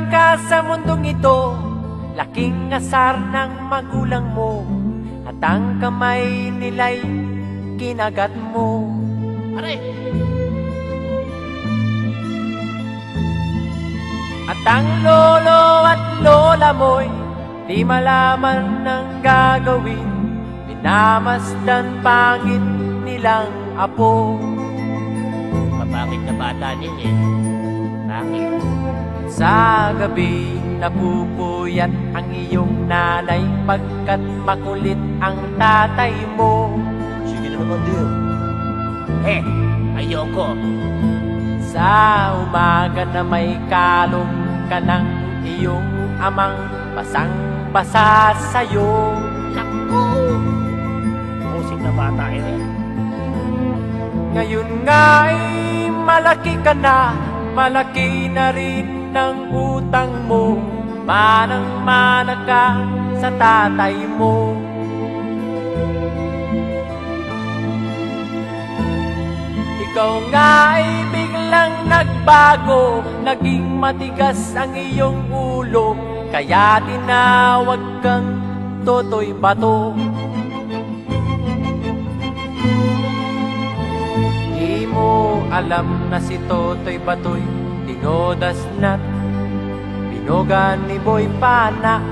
ka sa mundong ito, laking asar ng magulang mo, at ang kamay nila'y kinagat mo. Aray! At ang lolo at lola mo'y di malaman ng gagawin, minamasdan pangit nilang apo. Mapangit na bata ninyo eh. Bakit? Sa gabi napupuyat ang iyong nanay, pagkat makulit ang tatay mo. Sige na naman, dear. Ayoko. Sa umaga na may kalong ka ng iyong amang basang-basa sa'yo. Naku! Musik na bata eh. Ngayon nga'y malaki ka na, malaki na rin ng utang mo, manang-mana ka sa tatay mo. Ikaw nga ay biglang nagbago, naging matigas ang iyong ulo, kaya tinawag kang Totoy Bato. Di mo alam na si Totoy Bato'y dinodas na't binogan ni Boy Pana.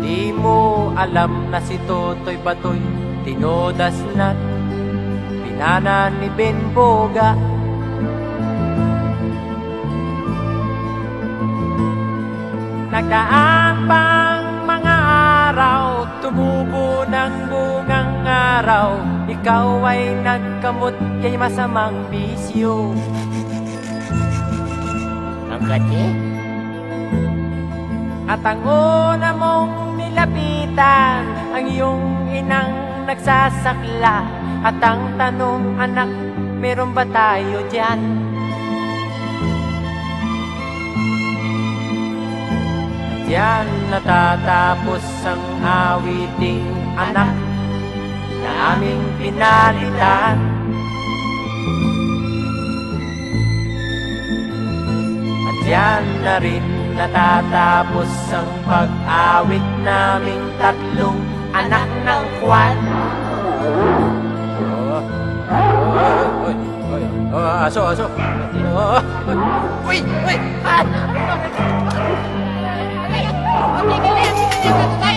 Di mo alam na si Totoy Bato'y tinodas na't pinana ni Benboga. Nagdaan pang mga araw, tumubo ng bungang araw, ikaw ay nagkamot kay masamang bisyo. Ang kati? At ang una mong nilapitan, ang iyong inang nagsasakla, at ang tanong, anak, meron ba tayo dyan? At yan natatapos ang awiting anak na aming pinalitan. At yan na rin natatapos ang pag-awit naming tatlong anak ng Juan. Aso. Uy! Uy! Ah! Okay, galing!